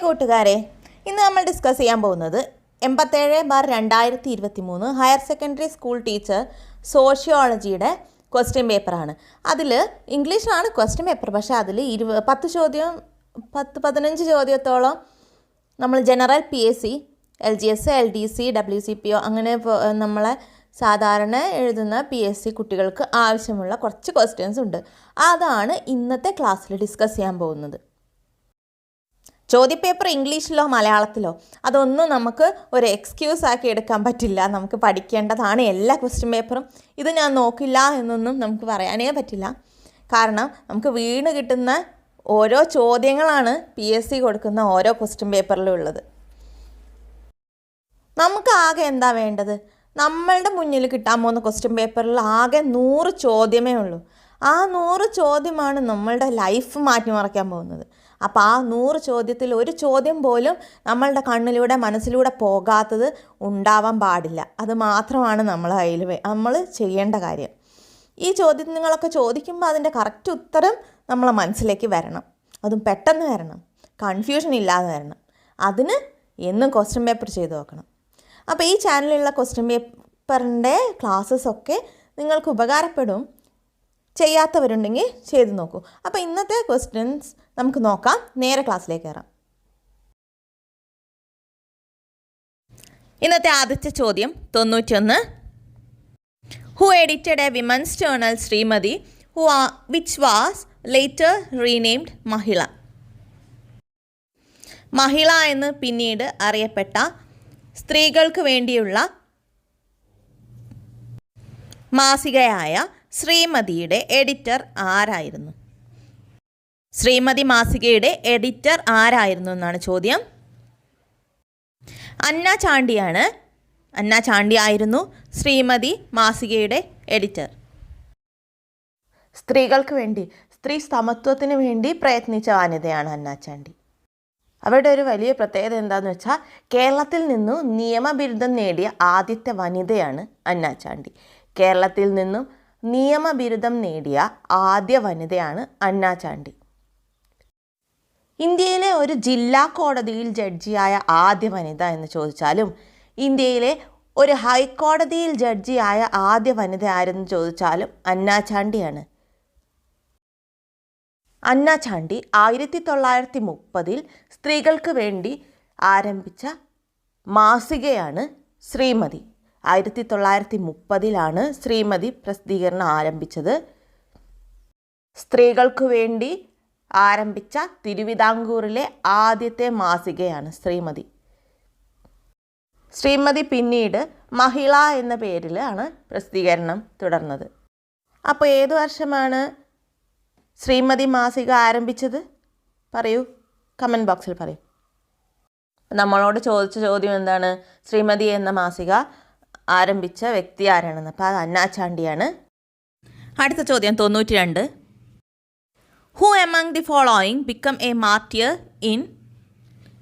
കൂട്ടുകാരെ, ഇന്ന് നമ്മൾ ഡിസ്കസ് ചെയ്യാൻ പോകുന്നത് 87/2023 ഹയർ സെക്കൻഡറി സ്കൂൾ ടീച്ചർ സോഷ്യോളജിയുടെ ക്വസ്റ്റ്യൻ പേപ്പറാണ്. അതിൽ ഇംഗ്ലീഷിലാണ് ക്വസ്റ്റ്യൻ പേപ്പർ, പക്ഷേ അതിൽ 15 ചോദ്യത്തോളം നമ്മൾ general PSC, LGS, LDC, WCPO അങ്ങനെ നമ്മളെ സാധാരണ എഴുതുന്ന PSC കുട്ടികൾക്ക് ആവശ്യമുള്ള കുറച്ച് ക്വസ്റ്റ്യൻസ് ഉണ്ട്. അതാണ് ഇന്നത്തെ ക്ലാസ്സിൽ ഡിസ്കസ് ചെയ്യാൻ പോകുന്നത്. ചോദ്യപേപ്പർ ഇംഗ്ലീഷിലോ മലയാളത്തിലോ അതൊന്നും നമുക്ക് ഒരു എക്സ്ക്യൂസ് ആക്കി എടുക്കാൻ പറ്റില്ല. നമുക്ക് പഠിക്കേണ്ടതാണ് എല്ലാ ക്വസ്റ്റ്യൻ പേപ്പറും. ഇത് ഞാൻ നോക്കില്ല എന്നൊന്നും നമുക്ക് പറയാനേ പറ്റില്ല. കാരണം നമുക്ക് വീണ് കിട്ടുന്ന ഓരോ ചോദ്യങ്ങളാണ് PSC കൊടുക്കുന്ന ഓരോ ക്വസ്റ്റ്യൻ പേപ്പറിലും ഉള്ളത്. നമുക്ക് ആകെ എന്താ വേണ്ടത്? നമ്മളുടെ മുന്നിൽ കിട്ടാൻ പോകുന്ന ക്വസ്റ്റ്യൻ പേപ്പറിൽ ആകെ 100 ചോദ്യമേ ഉള്ളൂ. ആ 100 ചോദ്യമാണ് നമ്മളുടെ ലൈഫ് മാറ്റിമറിക്കാൻ പോകുന്നത്. അപ്പോൾ ആ 100 ചോദ്യത്തിൽ ഒരു ചോദ്യം പോലും നമ്മളുടെ കണ്ണിലൂടെ മനസ്സിലൂടെ പോകാത്തത് ഉണ്ടാവാൻ പാടില്ല. അത് മാത്രമാണ് നമ്മൾ ചെയ്യേണ്ട കാര്യം. ഈ ചോദ്യങ്ങളൊക്കെ ചോദിക്കുമ്പോൾ അതിൻ്റെ കറക്റ്റ് ഉത്തരം നമ്മളെ മനസ്സിലേക്ക് വരണം. അതും പെട്ടെന്ന് വരണം, കൺഫ്യൂഷൻ ഇല്ലാതെ വരണം. അതിന് എന്നും ക്വസ്റ്റ്യൻ പേപ്പർ ചെയ്ത് നോക്കണം. അപ്പോൾ ഈ ചാനലിലുള്ള ക്വസ്റ്റ്യൻ പേപ്പറിൻ്റെ ക്ലാസ്സസൊക്കെ നിങ്ങൾക്ക് ഉപകാരപ്പെടും. ചെയ്യാത്തവരുണ്ടെങ്കിൽ ചെയ്ത് നോക്കൂ. അപ്പോൾ ഇന്നത്തെ ക്വസ്റ്റ്യൻസ് നമുക്ക് നോക്കാം. നേരെ ക്ലാസ്സിലേക്ക് കയറാം. ഇന്നത്തെ ആദ്യത്തെ ചോദ്യം 91. Who edited a women's journal Shrimati which was later renamed Mahila? Mahila എന്ന് പിന്നീട് അറിയപ്പെട്ട സ്ത്രീകൾക്ക് വേണ്ടിയുള്ള മാസികയായ ശ്രീമതിയുടെ എഡിറ്റർ ആരായിരുന്നു? ശ്രീമതി മാസികയുടെ എഡിറ്റർ ആരായിരുന്നു എന്നാണ് ചോദ്യം. അന്ന ചാണ്ടി ആയിരുന്നു ശ്രീമതി മാസികയുടെ എഡിറ്റർ. സ്ത്രീകൾക്ക് വേണ്ടി, സ്ത്രീ സമത്വത്തിന് വേണ്ടി പ്രയത്നിച്ച വനിതയാണ് അന്ന ചാണ്ടി. അവരുടെ ഒരു വലിയ പ്രത്യേകത എന്താണെന്ന് വെച്ചാൽ കേരളത്തിൽ നിന്നും നിയമബിരുദം നേടിയ ആദ്യത്തെ വനിതയാണ് അന്ന ചാണ്ടി. കേരളത്തിൽ നിന്നും നിയമബിരുദം നേടിയ ആദ്യ വനിതയാണ് അന്ന ചാണ്ടി. ഇന്ത്യയിലെ ഒരു ജില്ലാ കോടതിയിൽ ജഡ്ജിയായ ആദ്യ വനിത എന്ന് ചോദിച്ചാലും ഇന്ത്യയിലെ ഒരു ഹൈക്കോടതിയിൽ ജഡ്ജിയായ ആദ്യ വനിത ആരെന്ന് ചോദിച്ചാലും അന്ന ചാണ്ടിയാണ്. അന്ന ചാണ്ടി 1930 സ്ത്രീകൾക്ക് വേണ്ടി ആരംഭിച്ച മാസികയാണ് ശ്രീമതി. 1930 ശ്രീമതി പ്രസിദ്ധീകരണം ആരംഭിച്ചത്. സ്ത്രീകൾക്ക് വേണ്ടി ആരംഭിച്ച തിരുവിതാംകൂറിലെ ആദ്യത്തെ മാസികയാണ് ശ്രീമതി. ശ്രീമതി പിന്നീട് മഹിള എന്ന പേരിലാണ് പ്രസിദ്ധീകരണം തുടർന്നത്. അപ്പോൾ ഏതു വർഷമാണ് ശ്രീമതി മാസിക ആരംഭിച്ചത്? പറയൂ, കമൻറ്റ് ബോക്സിൽ പറയൂ. നമ്മളോട് ചോദിച്ച ചോദ്യം എന്താണ്? ശ്രീമതി എന്ന മാസിക ആരംഭിച്ച വ്യക്തി ആരാണെന്ന്. അപ്പോൾ അത് അന്ന ചാണ്ടിയാണ്. അടുത്ത ചോദ്യം 92. Who among the following become A martyr in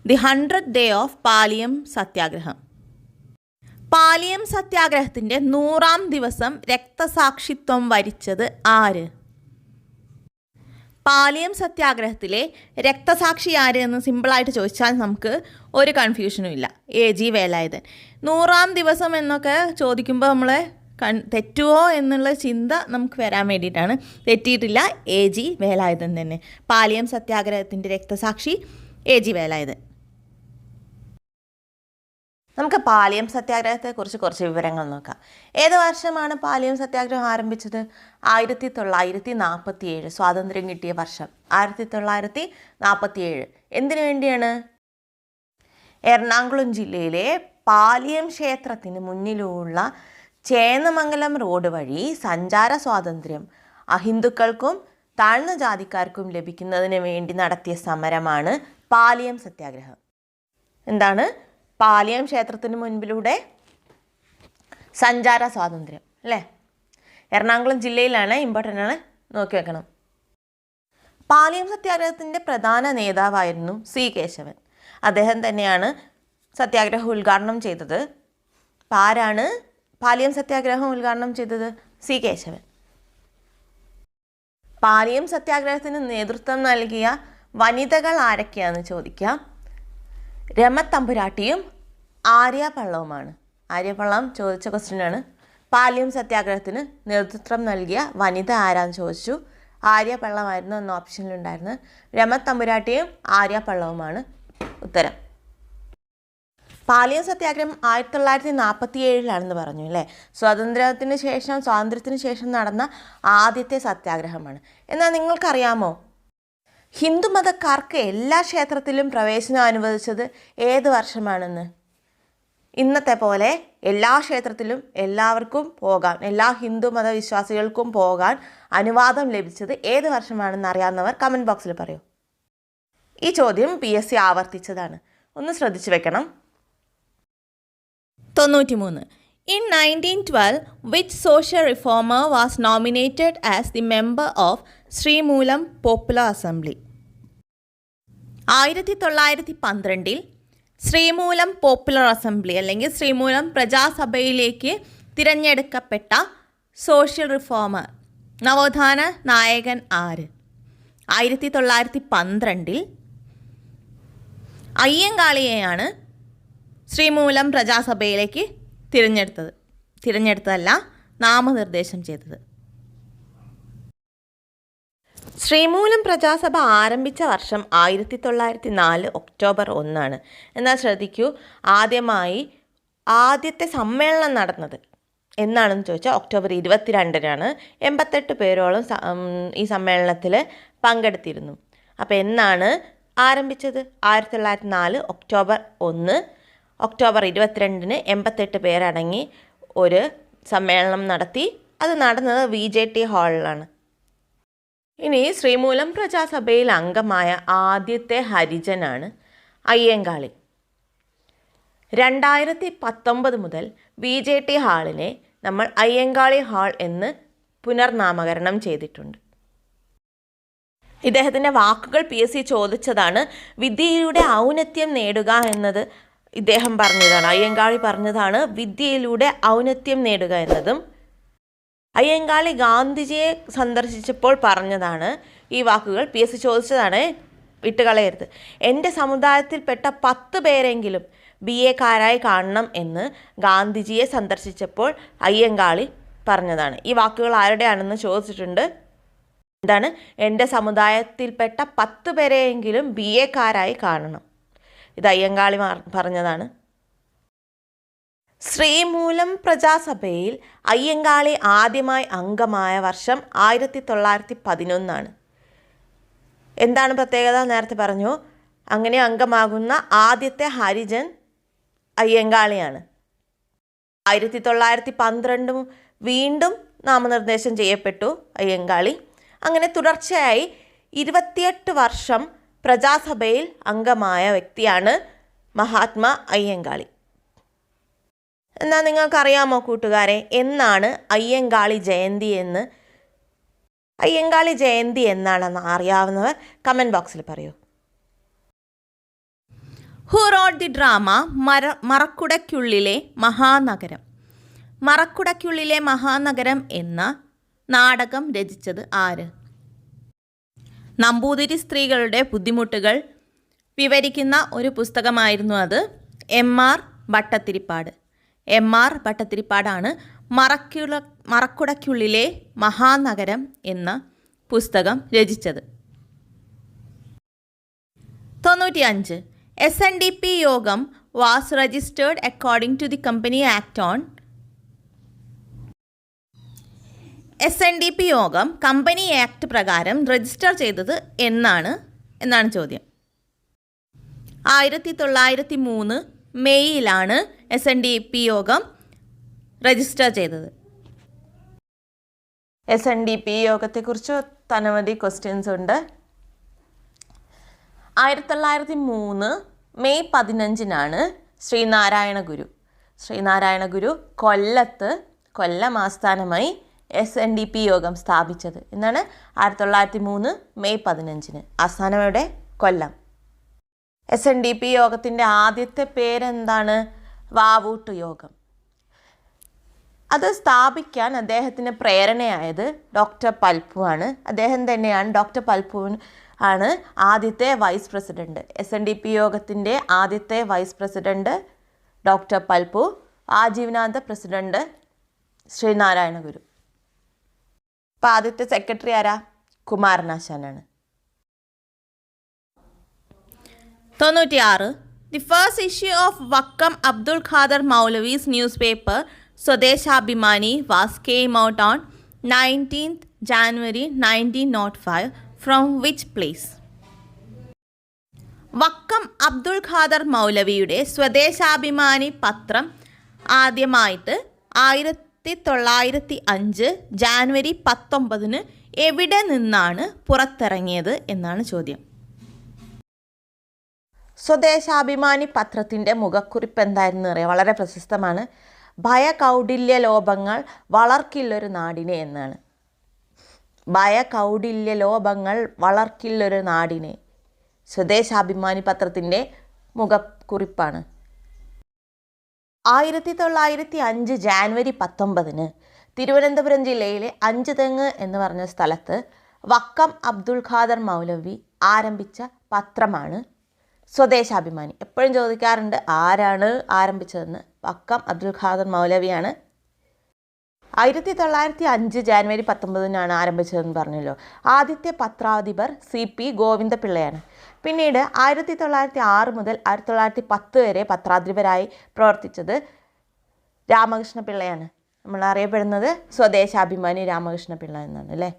the 100th day of Paliyam സത്യാഗ്രഹം? പാലിയം സത്യാഗ്രഹത്തിൻ്റെ 100ാം ദിവസം രക്തസാക്ഷിത്വം വരിച്ചത് ആര്? പാലിയം സത്യാഗ്രഹത്തിലെ രക്തസാക്ഷി ആര് എന്ന് സിമ്പിളായിട്ട് ചോദിച്ചാൽ നമുക്ക് ഒരു കൺഫ്യൂഷനും ഇല്ല. AG വേലായുധൻ. 100ാം ദിവസം എന്നൊക്കെ ചോദിക്കുമ്പോൾ നമ്മൾ തെറ്റുമോ എന്നുള്ള ചിന്ത നമുക്ക് വരാൻ വേണ്ടിയിട്ടാണ്. തെറ്റിയിട്ടില്ല, AG വേലായുധൻ തന്നെ. പാലിയം സത്യാഗ്രഹത്തിൻ്റെ രക്തസാക്ഷി AG വേലായുധൻ. നമുക്ക് പാലിയം സത്യാഗ്രഹത്തെക്കുറിച്ച് കുറച്ച് വിവരങ്ങൾ നോക്കാം. ഏത് വർഷമാണ് പാലിയം സത്യാഗ്രഹം ആരംഭിച്ചത്? 1947, സ്വാതന്ത്ര്യം കിട്ടിയ വർഷം 1947. എന്തിനു വേണ്ടിയാണ്? എറണാകുളം ജില്ലയിലെ പാലിയം ക്ഷേത്രത്തിന് മുന്നിലുള്ള ചേന്നമംഗലം റോഡ് വഴി സഞ്ചാര സ്വാതന്ത്ര്യം അഹിന്ദുക്കൾക്കും താഴ്ന്ന ജാതിക്കാർക്കും ലഭിക്കുന്നതിന് വേണ്ടി നടത്തിയ സമരമാണ് പാലിയം സത്യാഗ്രഹം. എന്താണ്? പാലിയം ക്ഷേത്രത്തിന് മുൻപിലൂടെ സഞ്ചാര സ്വാതന്ത്ര്യം അല്ലേ? എറണാകുളം ജില്ലയിലാണ്, ഇമ്പോർട്ടൻ്റ് ആണ്, നോക്കി വെക്കണം. പാലിയം സത്യാഗ്രഹത്തിൻ്റെ പ്രധാന നേതാവായിരുന്നു സി കേശവൻ. അദ്ദേഹം തന്നെയാണ് സത്യാഗ്രഹം ഉദ്ഘാടനം ചെയ്തത്. ആരാണ് പാലിയം സത്യാഗ്രഹം ഉദ്ഘാടനം ചെയ്തത്? സി കേശവൻ. പാലിയം സത്യാഗ്രഹത്തിന് നേതൃത്വം നൽകിയ വനിതകൾ ആരൊക്കെയാണെന്ന് ചോദിക്കാം. രമത്തമ്പുരാട്ടിയും ആര്യപള്ളവുമാണ്. ആര്യപള്ളം ചോദിച്ച ക്വസ്റ്റ്യനാണ്. പാലിയം സത്യാഗ്രഹത്തിന് നേതൃത്വം നൽകിയ വനിത ആരാന്ന് ചോദിച്ചു. ആര്യപള്ളമായിരുന്നു എന്ന ഓപ്ഷനിലുണ്ടായിരുന്നത്. രമത്തമ്പുരാട്ടിയും ആര്യപള്ളവുമാണ് ഉത്തരം. പാലിയം സത്യാഗ്രഹം 1947 പറഞ്ഞു അല്ലേ. സ്വാതന്ത്ര്യത്തിന് ശേഷം നടന്ന ആദ്യത്തെ സത്യാഗ്രഹമാണ്. എന്നാൽ നിങ്ങൾക്കറിയാമോ ഹിന്ദുമതക്കാർക്ക് എല്ലാ ക്ഷേത്രത്തിലും പ്രവേശനം അനുവദിച്ചത് ഏത് വർഷമാണെന്ന്? ഇന്നത്തെ പോലെ എല്ലാ ക്ഷേത്രത്തിലും എല്ലാവർക്കും പോകാൻ, എല്ലാ ഹിന്ദു മതവിശ്വാസികൾക്കും പോകാൻ അനുവാദം ലഭിച്ചത് ഏത് വർഷമാണെന്ന് അറിയാവുന്നവർ കമൻറ്റ് ബോക്സിൽ പറയൂ. ഈ ചോദ്യം PSC ആവർത്തിച്ചതാണ്, ഒന്ന് ശ്രദ്ധിച്ചു വെക്കണം. 93. In 1912, which social reformer was nominated as the member of Sreemoolam popular assembly? 1912 Sreemoolam popular assembly അല്ലെങ്കിൽ ശ്രീമൂലം പ്രജാസഭയിലേക്ക് തിരഞ്ഞെടുക്കപ്പെട്ട സോഷ്യൽ റിഫോമർ നവോത്ഥാന നായകൻ ആര്? 1912 അയ്യങ്കാളിയെയാണ് ശ്രീമൂലം പ്രജാസഭയിലേക്ക് തിരഞ്ഞെടുത്തതല്ല, നാമനിർദ്ദേശം ചെയ്തത്. ശ്രീമൂലം പ്രജാസഭ ആരംഭിച്ച വർഷം 1904 ഒക്ടോബർ 1. എന്നാൽ ശ്രദ്ധിക്കൂ, ആദ്യത്തെ സമ്മേളനം നടന്നത് എന്നാണെന്ന് ചോദിച്ചാൽ ഒക്ടോബർ 22 88 പേരോളം ഈ സമ്മേളനത്തിൽ പങ്കെടുത്തിരുന്നു. അപ്പോൾ എന്നാണ് ആരംഭിച്ചത്? 1904 ഒക്ടോബർ 1. ഒക്ടോബർ 22 88 പേരടങ്ങി ഒരു സമ്മേളനം നടത്തി. അത് നടന്നത് VJT ഹാളിലാണ്. ഇനി ശ്രീമൂലം പ്രജാസഭയിൽ അംഗമായ ആദ്യത്തെ ഹരിജനാണ് അയ്യങ്കാളി. 2019 മുതൽ VJT ഹാളിനെ നമ്മൾ അയ്യങ്കാളി ഹാൾ എന്ന് പുനർനാമകരണം ചെയ്തിട്ടുണ്ട്. ഇദ്ദേഹത്തിൻ്റെ വാക്കുകൾ PSC ചോദിച്ചതാണ്. വിദ്യയിലൂടെ ഔന്നത്യം നേടുക എന്നത് ഇദ്ദേഹം പറഞ്ഞതാണ്, അയ്യങ്കാളി പറഞ്ഞതാണ്. വിദ്യയിലൂടെ ഔന്നത്യം നേടുക എന്നതും അയ്യങ്കാളി ഗാന്ധിജിയെ സന്ദർശിച്ചപ്പോൾ പറഞ്ഞതാണ്. ഈ വാക്കുകൾ PSC ചോദിച്ചതാണ്, വിട്ടുകളയരുത്. എൻ്റെ സമുദായത്തിൽപ്പെട്ട 10 പേരെങ്കിലും BA-കാരായി കാണണം എന്ന് ഗാന്ധിജിയെ സന്ദർശിച്ചപ്പോൾ അയ്യങ്കാളി പറഞ്ഞതാണ്. ഈ വാക്കുകൾ ആരുടെയാണെന്ന് ചോദിച്ചിട്ടുണ്ട്. എന്താണ്? എൻ്റെ സമുദായത്തിൽപ്പെട്ട 10 പേരെയെങ്കിലും BA-കാരായി കാണണം. ഇത് അയ്യങ്കാളി പറഞ്ഞതാണ്. ശ്രീമൂലം പ്രജാസഭയിൽ അയ്യങ്കാളി ആദ്യമായി അംഗമായ വർഷം 1911. എന്താണ് പ്രത്യേകത? നേരത്തെ പറഞ്ഞു, അങ്ങനെ അംഗമാകുന്ന ആദ്യത്തെ ഹരിജൻ അയ്യങ്കാളിയാണ്. 1912 വീണ്ടും നാമനിർദ്ദേശം ചെയ്യപ്പെട്ടു അയ്യങ്കാളി. അങ്ങനെ തുടർച്ചയായി 28 വർഷം പ്രജാസഭയിൽ അംഗമായ വ്യക്തിയാണ് മഹാത്മാ അയ്യങ്കാളി. എന്നാൽ നിങ്ങൾക്കറിയാമോ കൂട്ടുകാരെ, എന്നാണ് അയ്യങ്കാളി ജയന്തി എന്ന്? അയ്യങ്കാളി ജയന്തി എന്നാണെന്ന് അറിയാവുന്നവർ കമൻറ്റ് ബോക്സിൽ പറയൂ. Who wrote the drama Marakkudaykkullile Mahanagaram? Marakkudaykkullile Mahanagaram എന്ന നാടകം രചിച്ചത് ആര്? നമ്പൂതിരി സ്ത്രീകളുടെ ബുദ്ധിമുട്ടുകൾ വിവരിക്കുന്ന ഒരു പുസ്തകമായിരുന്നു അത്. MR ഭട്ടത്തിരിപ്പാട്. MR ഭട്ടത്തിരിപ്പാടാണ് മറക്കുടയ്ക്കുള്ളിലെ മഹാനഗരം എന്ന പുസ്തകം രചിച്ചത്. 95. SNDP Yogam was registered according to the company act on? SNDP Yogam company act പ്രകാരം രജിസ്റ്റർ ചെയ്തത് എന്നാണ് ചോദ്യം. 1903 മെയ്യിലാണ് SNDP യോഗം രജിസ്റ്റർ ചെയ്തത്. SNDP യോഗത്തെക്കുറിച്ച് അനവധി ക്വസ്റ്റ്യൻസ് ഉണ്ട്. 1903 മെയ് 15 ശ്രീനാരായണ ഗുരു കൊല്ലം ആസ്ഥാനമായി SNDP യോഗം സ്ഥാപിച്ചത്? എന്നാണ് 1903 മെയ് 15. ആസ്ഥാനം എവിടെ? കൊല്ലം. SNDP യോഗത്തിൻ്റെ ആദ്യത്തെ പേരെന്താണ്? വാവൂട്ട് യോഗം. അത് സ്ഥാപിക്കാൻ അദ്ദേഹത്തിന് പ്രേരണയായത് ഡോക്ടർ പൽപ്പു ആണ്. അദ്ദേഹം തന്നെയാണ്, ഡോക്ടർ പൽപ്പു ആണ് ആദ്യത്തെ വൈസ് പ്രസിഡൻറ്റ്. SNDP യോഗത്തിൻ്റെ ആദ്യത്തെ വൈസ് പ്രസിഡൻറ്റ് ഡോക്ടർ പൽപ്പു, ആജീവനാന്ത പ്രസിഡൻറ്റ് ശ്രീനാരായണ ഗുരു. അപ്പോൾ ആദ്യത്തെ സെക്രട്ടറി ആരാ? കുമാരനാശാനാണ്. 96. The first issue of Vakkam Abdul Khader Maulavi's newspaper Swadeshabhimani came out on 19th January 1905 from which place? Vakkom Abdul Khader മൗലവിയുടെ സ്വദേശാഭിമാനി പത്രം ആദ്യമായിട്ട് 1905 ജാനുവരി 19 എവിടെ നിന്നാണ് പുറത്തിറങ്ങിയത് എന്നാണ് ചോദ്യം. സ്വദേശാഭിമാനി പത്രത്തിൻ്റെ മുഖക്കുറിപ്പ് എന്തായിരുന്നു അറിയാം? വളരെ പ്രശസ്തമാണ്. ഭയകൗടില്യ ലോപങ്ങൾ വളർക്കില്ലൊരു നാടിനെ എന്നാണ്. ഭയകൗടില്യ ലോപങ്ങൾ വളർക്കില്ലൊരു നാടിനെ സ്വദേശാഭിമാനി പത്രത്തിൻ്റെ മുഖക്കുറിപ്പാണ്. 1905 ജാനുവരി 19 തിരുവനന്തപുരം ജില്ലയിലെ അഞ്ചുതെങ്ങ് എന്ന് പറഞ്ഞ സ്ഥലത്ത് വക്കം അബ്ദുൾ ഖാദർ മൗലവി ആരംഭിച്ച പത്രമാണ് സ്വദേശാഭിമാനി. എപ്പോഴും ചോദിക്കാറുണ്ട് ആരാണ് ആരംഭിച്ചതെന്ന്. വക്കം അബ്ദുൾ ഖാദർ മൗലവിയാണ്. 1905 ജാനുവരി 19 ആരംഭിച്ചതെന്ന് പറഞ്ഞല്ലോ. ആദ്യത്തെ പത്രാധിപർ CP ഗോവിന്ദപിള്ളയാണ്. പിന്നീട് 1906 മുതൽ 1910 വരെ പത്രാധിപരായി പ്രവർത്തിച്ചത് രാമകൃഷ്ണ പിള്ളയാണ്. നമ്മൾ അറിയപ്പെടുന്നത് സ്വദേശാഭിമാനി രാമകൃഷ്ണ പിള്ള എന്നാണ് അല്ലേ.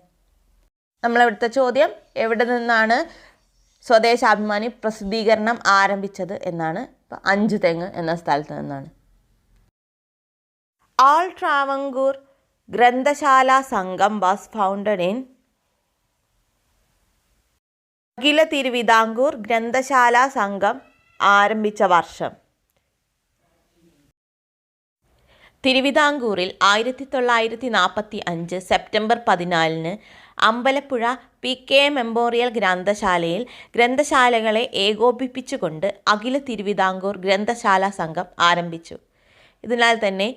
നമ്മളെവിടുത്തെ ചോദ്യം എവിടെ നിന്നാണ് സ്വദേശാഭിമാനി പ്രസിദ്ധീകരണം ആരംഭിച്ചത് എന്നാണ്. ഇപ്പം അഞ്ചുതെങ്ങ് എന്ന സ്ഥലത്ത് നിന്നാണ്. ആൾ ട്രാവങ്കൂർ ഗ്രന്ഥശാല സംഘം വാസ് ഫൗണ്ടഡ് ഇൻ. അഖില തിരുവിതാംകൂർ ഗ്രന്ഥശാല സംഘം ആരംഭിച്ച വർഷം. തിരുവിതാംകൂറിൽ 1945 സെപ്റ്റംബർ 14 അമ്പലപ്പുഴ PK മെമ്മോറിയൽ ഗ്രന്ഥശാലയിൽ ഗ്രന്ഥശാലകളെ ഏകോപിപ്പിച്ചുകൊണ്ട് അഖില തിരുവിതാംകൂർ ഗ്രന്ഥശാല സംഘം ആരംഭിച്ചു. ഇതിനാൽ തന്നെ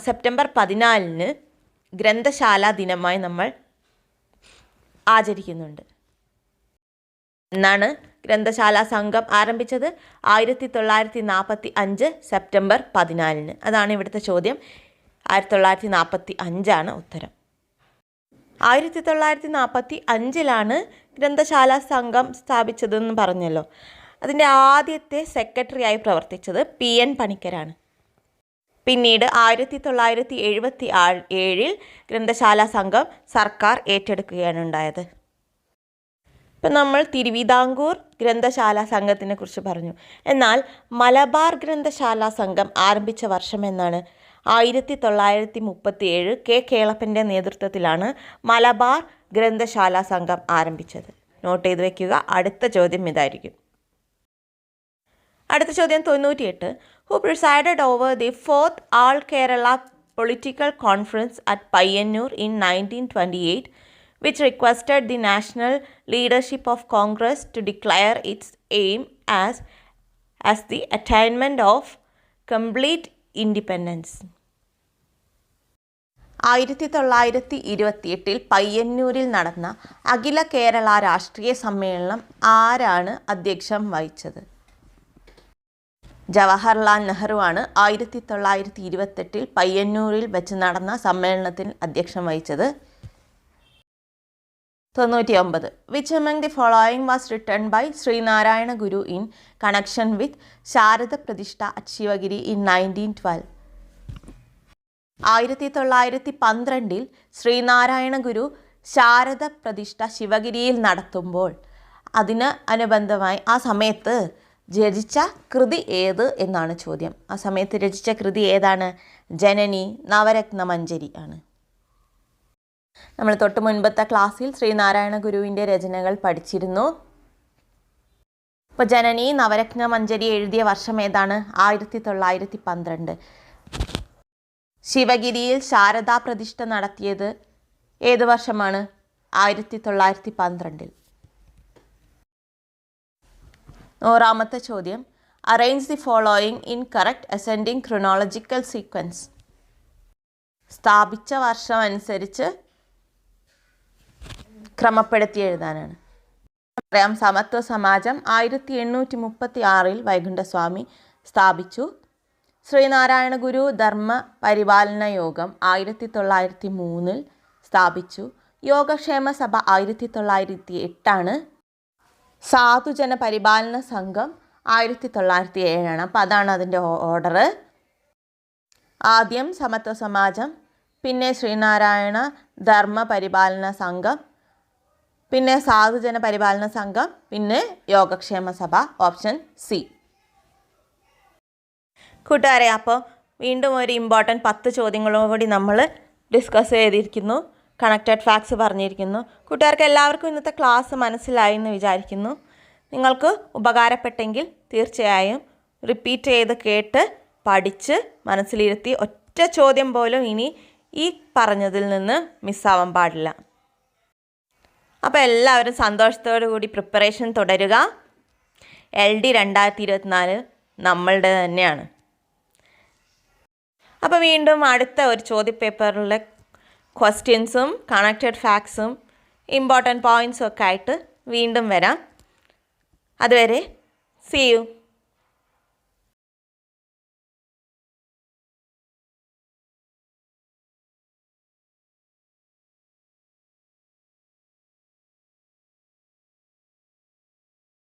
സെപ്റ്റംബർ 14 ഗ്രന്ഥശാല ദിനമായി നമ്മൾ ആചരിക്കുന്നുണ്ട്. എന്നാണ് ഗ്രന്ഥശാല സംഘം ആരംഭിച്ചത്? 1945 സെപ്റ്റംബർ 14. അതാണ് ഇവിടുത്തെ ചോദ്യം. 1945 ഉത്തരം. 1945 ഗ്രന്ഥശാല സംഘം സ്ഥാപിച്ചതെന്ന് പറഞ്ഞല്ലോ. അതിൻ്റെ ആദ്യത്തെ സെക്രട്ടറിയായി പ്രവർത്തിച്ചത് PN പണിക്കരാണ്. പിന്നീട് 1977 ഗ്രന്ഥശാല സംഘം സർക്കാർ ഏറ്റെടുക്കുകയാണ് ഉണ്ടായത്. ഇപ്പം നമ്മൾ തിരുവിതാംകൂർ ഗ്രന്ഥശാല സംഘത്തിനെ കുറിച്ച് പറഞ്ഞു. എന്നാൽ മലബാർ ഗ്രന്ഥശാല സംഘം ആരംഭിച്ച വർഷം എന്നാണ്? 1937 K കേളപ്പൻ്റെ നേതൃത്വത്തിലാണ് മലബാർ ഗ്രന്ഥശാല സംഘം ആരംഭിച്ചത്. നോട്ട് ചെയ്ത് വയ്ക്കുക. അടുത്ത ചോദ്യം ഇതായിരിക്കും. അടുത്ത ചോദ്യം 98. Who presided over the 4th All Kerala Political Conference at Payyannur in 1928, which requested the national leadership of Congress to declare its aim as the attainment of complete independence? 1928 പയ്യന്നൂരിൽ നടന്ന അഖില കേരള രാഷ്ട്രീയ സമ്മേളനം ആരാണ് അധ്യക്ഷം വഹിച്ചത്? ജവഹർലാൽ നെഹ്റു ആണ് 1928 പയ്യന്നൂരിൽ വെച്ച് നടന്ന സമ്മേളനത്തിൽ അധ്യക്ഷം വഹിച്ചത്. 99. Which among the following was written by Srinarayana Guru in connection with Sharada Pradishta at Shivagiri in 1912? 1912 Sreenarayana ഗുരു ശാരദ പ്രതിഷ്ഠ ശിവഗിരിയിൽ നടത്തുമ്പോൾ അതിന് അനുബന്ധമായി ആ സമയത്ത് രചിച്ച കൃതി ഏത് എന്നാണ് ചോദ്യം. ആ സമയത്ത് രചിച്ച കൃതി ഏതാണ്? ജനനി നവരത്ന മഞ്ജരി ആണ്. നമ്മൾ തൊട്ട് മുൻപത്തെ ക്ലാസ്സിൽ ശ്രീനാരായണ ഗുരുവിൻ്റെ രചനകൾ പഠിച്ചിരുന്നു. ഇപ്പോൾ ജനനി നവരത്ന മഞ്ജരി എഴുതിയ വർഷം ഏതാണ്? 1912. ശിവഗിരിയിൽ ശാരദാ പ്രതിഷ്ഠ നടത്തിയത് ഏത് വർഷമാണ്? 1912. 100ാമത്തെ ചോദ്യം. Arrange the following in correct ascending chronological sequence. സ്ഥാപിച്ച വർഷം അനുസരിച്ച് ക്രമപ്പെടുത്തി എഴുതാനാണ്. പറയാം. സമത്വ സമാജം 1836 വൈകുണ്ഠസ്വാമി സ്ഥാപിച്ചു. ശ്രീനാരായണ ഗുരു ധർമ്മ പരിപാലന യോഗം 1903 സ്ഥാപിച്ചു. യോഗക്ഷേമ സഭ 1908. സാധുജന പരിപാലന സംഘം 1907. അപ്പോൾ അതാണ് അതിൻ്റെ ഓർഡർ. ആദ്യം സമത്വ സമാജം, പിന്നെ ശ്രീനാരായണ ധർമ്മ പരിപാലന സംഘം, പിന്നെ സാധുജന പരിപാലന സംഘം, പിന്നെ യോഗക്ഷേമ സഭ. Option C. കൂട്ടുകാരെ, അപ്പോൾ വീണ്ടും ഒരു ഇമ്പോർട്ടൻറ്റ് 10 ചോദ്യങ്ങളും കൂടി നമ്മൾ ഡിസ്കസ് ചെയ്തിരിക്കുന്നു. കണക്റ്റഡ് ഫാക്ട്സ് പറഞ്ഞിരിക്കുന്നു. കൂട്ടുകാർക്ക് എല്ലാവർക്കും ഇന്നത്തെ ക്ലാസ് മനസ്സിലായി എന്ന് വിചാരിക്കുന്നു. നിങ്ങൾക്ക് ഉപകാരപ്പെട്ടെങ്കിൽ തീർച്ചയായും റിപ്പീറ്റ് ചെയ്ത് കേട്ട് പഠിച്ച് മനസ്സിലിരുത്തി ഒറ്റ ചോദ്യം പോലും ഇനി ഈ പറഞ്ഞതിൽ നിന്ന് മിസ്സാവാൻ പാടില്ല. അപ്പോൾ എല്ലാവരും സന്തോഷത്തോടു കൂടി പ്രിപ്പറേഷൻ തുടരുക. LD 2024 നമ്മളുടെ തന്നെയാണ്. അപ്പോൾ വീണ്ടും അടുത്ത ഒരു ചോദ്യപേപ്പറിലെ ക്വസ്റ്റ്യൻസും കണക്റ്റഡ് ഫാക്ട്സും ഇമ്പോർട്ടൻറ്റ് പോയിൻറ്റ്സും ഒക്കെ ആയിട്ട് വീണ്ടും വരാം. അതുവരെ see you.